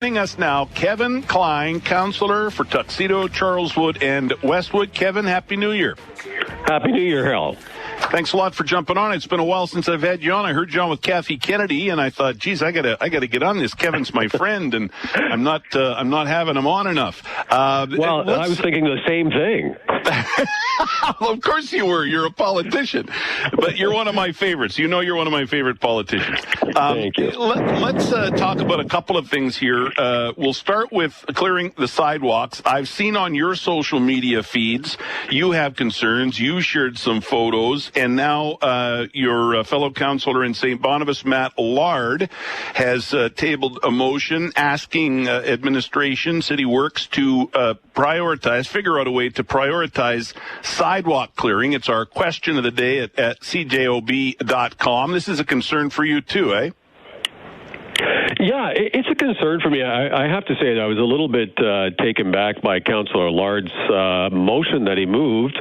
Joining us now, Kevin Klein, counselor for Tuxedo, Charleswood, and Westwood. Kevin, Happy New Year. Happy New Year, Hal. Thanks a lot for jumping on. It's been a while since I've had you on. I heard you on with Kathy Kennedy, and I thought, geez, I gotta get on this. Kevin's my friend, and I'm not having him on enough. I was thinking the same thing. Well, of course you were. You're a politician, but you're one of my favorites. You know, you're one of my favorite politicians. Thank you. Let's talk about a couple of things here. We'll start with clearing the sidewalks. I've seen on your social media feeds you have concerns. You shared some photos, and now your fellow councillor in St. Boniface, Matt Lard, has tabled a motion asking administration, City Works, to figure out a way to prioritize sidewalk clearing. It's our question of the day at CJOB.com. This is a concern for you too, eh? Yeah, it's a concern for me. I have to say that I was a little bit taken back by Councillor Lard's motion that he moved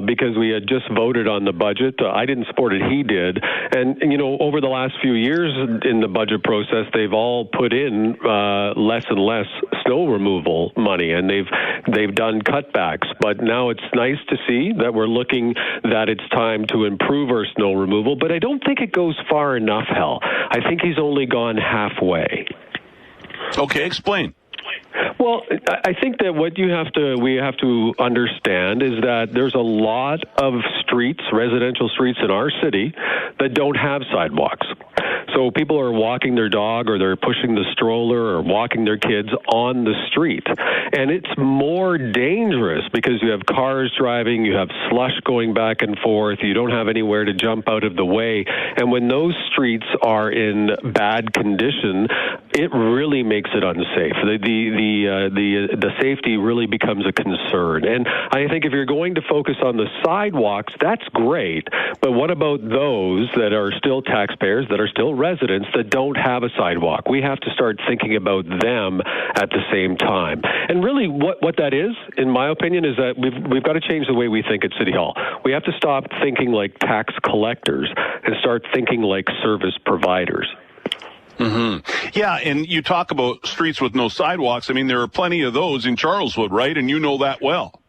because we had just voted on the budget. I didn't support it. He did. And, you know, over the last few years in the budget process, they've all put in less and less snow removal money, and they've done cutbacks. But now it's nice to see that we're looking that it's time to improve our snow removal. But I don't think it goes far enough, Hal. I think he's only gone halfway. Okay, explain. Well, I think that what we have to understand is that there's a lot of streets, residential streets in our city that don't have sidewalks. So people are walking their dog, or they're pushing the stroller, or walking their kids on the street. And it's more dangerous because you have cars driving, you have slush going back and forth, you don't have anywhere to jump out of the way. And when those streets are in bad condition, it really makes it unsafe. The safety really becomes a concern. And I think if you're going to focus on the sidewalks, that's great. But what about those that are still taxpayers, that are still residents, that don't have a sidewalk? We have to start thinking about them at the same time. And really what that is, in my opinion, is that we've got to change the way we think at City Hall. We have to stop thinking like tax collectors and start thinking like service providers. Mm-hmm. Yeah, and you talk about streets with no sidewalks. I mean, there are plenty of those in Charleswood, right? And you know that well.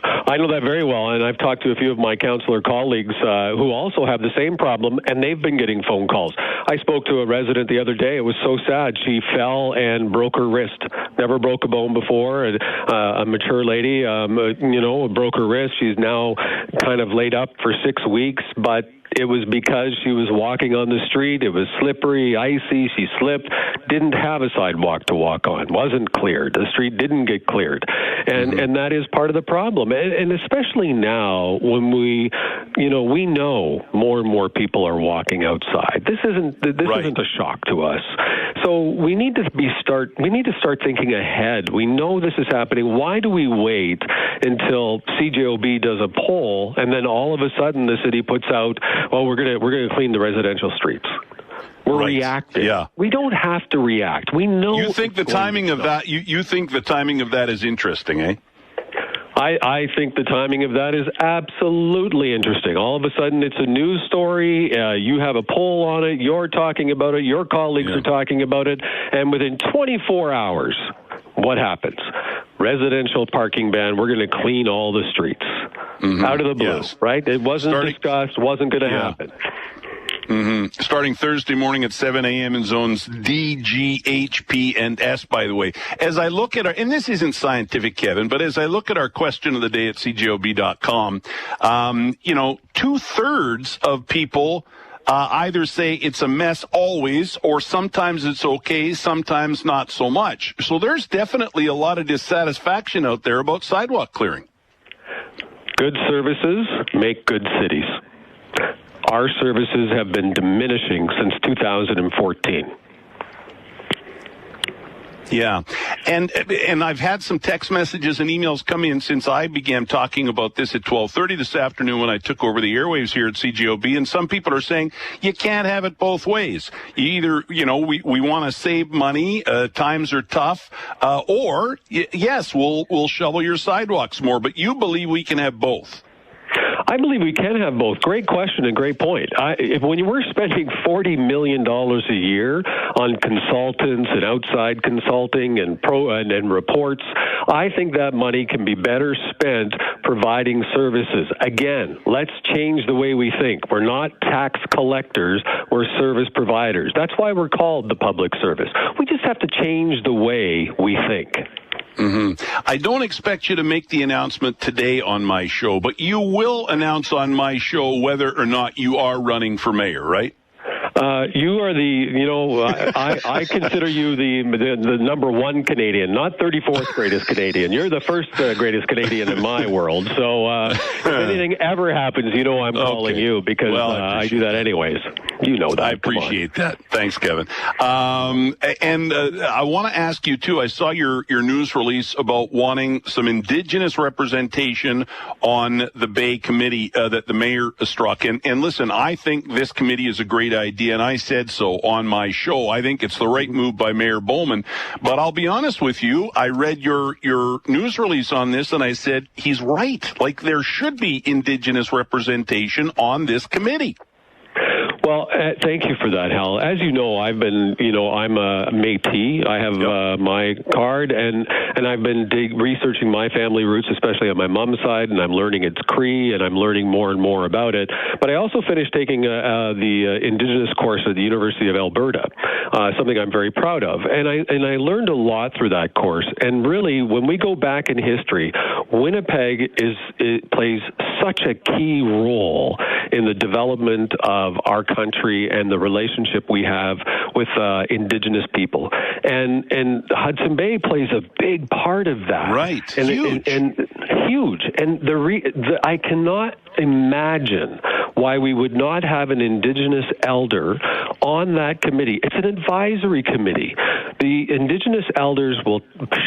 I know that very well, and I've talked to a few of my councillor colleagues who also have the same problem, and they've been getting phone calls. I spoke to a resident the other day. It was so sad. She fell and broke her wrist. Never broke a bone before. A mature lady, broke her wrist. She's now kind of laid up for 6 weeks, but it was because she was walking on the street. It was slippery, icy. She slipped, didn't have a sidewalk to walk on, wasn't cleared. The street didn't get cleared. And that is part of the problem. And especially now when we know more and more people are walking outside. This isn't a shock to us. So we need to start thinking ahead. We know this is happening. Why do we wait until CJOB does a poll and then all of a sudden the city puts out, well, we're going to clean the residential streets? We're reacting. Yeah. We don't have to react. We know. You think the timing of that? You think the timing of that is interesting, eh? I think the timing of that is absolutely interesting. All of a sudden, it's a news story. You have a poll on it. You're talking about it. Your colleagues are talking about it. And within 24 hours, what happens? Residential parking ban. We're going to clean all the streets out of the blue, right? It wasn't discussed. Wasn't going to happen. Mm-hmm. Starting Thursday morning at 7 a.m. in zones D, G, H, P, and S, by the way. As I look at and this isn't scientific, Kevin, but as I look at our question of the day at CJOB.com, 2/3 of people either say it's a mess always, or sometimes it's okay, sometimes not so much. So there's definitely a lot of dissatisfaction out there about sidewalk clearing. Good services make good cities. Our services have been diminishing since 2014. Yeah. And I've had some text messages and emails come in since I began talking about this at 12:30 this afternoon when I took over the airwaves here at CJOB. And some people are saying you can't have it both ways. You either, we want to save money, times are tough, or yes, we'll shovel your sidewalks more. But you believe we can have both. I believe we can have both. Great question and great point. When we're spending $40 million a year on consultants and outside consulting and reports, I think that money can be better spent providing services. Again, let's change the way we think. We're not tax collectors, we're service providers. That's why we're called the public service. We just have to change the way we think. Mm-hmm. I don't expect you to make the announcement today on my show, but you will announce on my show whether or not you are running for mayor, right? You are I consider you the number one Canadian, not 34th greatest Canadian. You're the first greatest Canadian in my world. So if anything ever happens, I'm calling you because I do that anyways. You know that. I appreciate that. Thanks, Kevin. And I want to ask you, too, I saw your news release about wanting some Indigenous representation on the Bay Committee that the mayor struck. And listen, I think this committee is a great idea, and I said so on my show. I think it's the right move by Mayor Bowman. But I'll be honest with you, I read your news release on this, and I said, he's right. Like, there should be Indigenous representation on this committee. Well, thank you for that, Hal. As you know, I'm a Métis. I have my card, and I've been researching my family roots, especially on my mom's side, and I'm learning it's Cree, and I'm learning more and more about it. But I also finished taking the Indigenous course at the University of Alberta, something I'm very proud of. And I learned a lot through that course. And really, when we go back in history, Winnipeg plays such a key role in the development of our country and the relationship we have with Indigenous people. And Hudson Bay plays a big part of that. Right. Huge. And huge. And I cannot imagine why we would not have an Indigenous elder on that committee. It's an advisory committee. The Indigenous elders will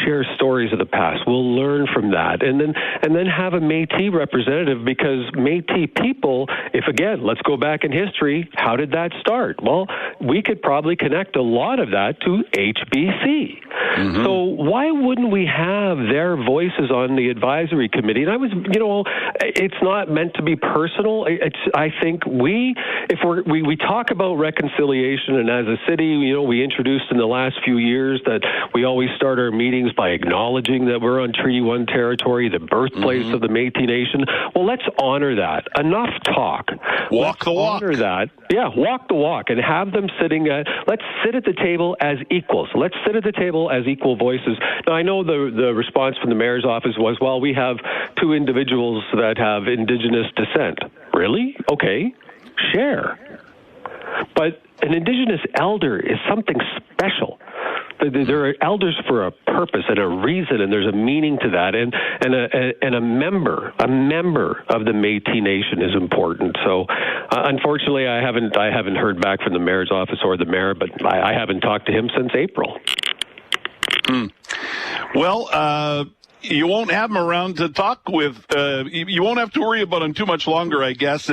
share stories of the past. We'll learn from that. And then have a Métis representative, because Métis people, let's go back in history, how did that start? Well, we could probably connect a lot of that to HBC. Mm-hmm. So why wouldn't we have their voices on the advisory committee? And I was, it's not meant to be personal. I think we talk about reconciliation, and as a city, we introduced in the last few years that we always start our meetings by acknowledging that we're on Treaty 1 territory, the birthplace of the Métis Nation. Well, let's honor that. Enough talk. Walk the walk. Honor that. Yeah, walk the walk, and have them let's sit at the table as equals. Let's sit at the table as equal voices. Now, I know the response from the mayor's office was, well, we have two individuals that have Indigenous descent. Really? Okay. Share. But an Indigenous elder is something special. There are elders for a purpose and a reason, and there's a meaning to that. And a member of the Métis Nation is important. So, unfortunately, I haven't heard back from the mayor's office or the mayor, but I haven't talked to him since April. Well, you won't have him around to talk with. You won't have to worry about him too much longer, I guess.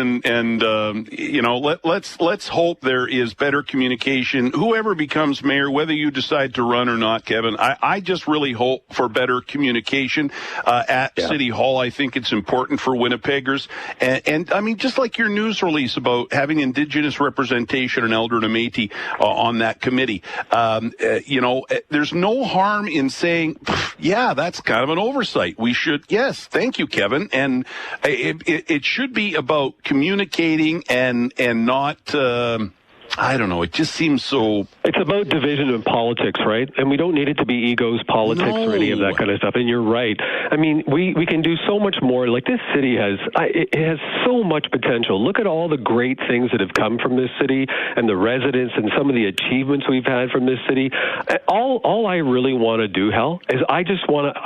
Let's hope there is better communication. Whoever becomes mayor, whether you decide to run or not, Kevin, I just really hope for better communication at City Hall. I think it's important for Winnipeggers. And I mean, just like your news release about having Indigenous representation and Elder and Métis on that committee, there's no harm in saying, that's kind of an oversight. We should, thank you, Kevin. And it should be about communicating and not, I don't know, it just seems so... It's about division in politics, right? And we don't need it to be egos, politics, or any of that kind of stuff. And you're right. I mean, we can do so much more. Like, this city has so much potential. Look at all the great things that have come from this city and the residents and some of the achievements we've had from this city. All I really want to do, Hal, is I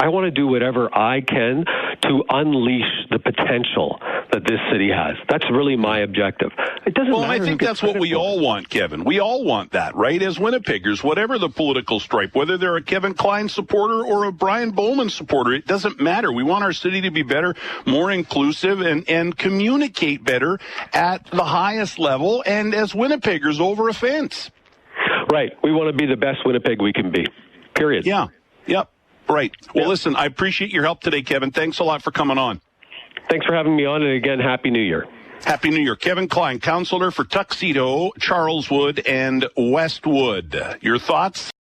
want to do whatever I can to unleash the potential that this city has. That's really my objective. It doesn't matter. Well, I think that's what we all want, Kevin. We all want that, right? As Winnipeggers, whatever the political stripe, whether they're a Kevin Klein supporter or a Brian Bowman supporter, it doesn't matter. We want our city to be better, more inclusive, and communicate better at the highest level and as Winnipeggers over a fence. Right. We want to be the best Winnipeg we can be. Period. Yeah. Yep. Right. Well, listen, I appreciate your help today, Kevin. Thanks a lot for coming on. Thanks for having me on, and again, Happy New Year. Happy New Year. Kevin Klein, councillor for Tuxedo, Charleswood, and Westwood. Your thoughts?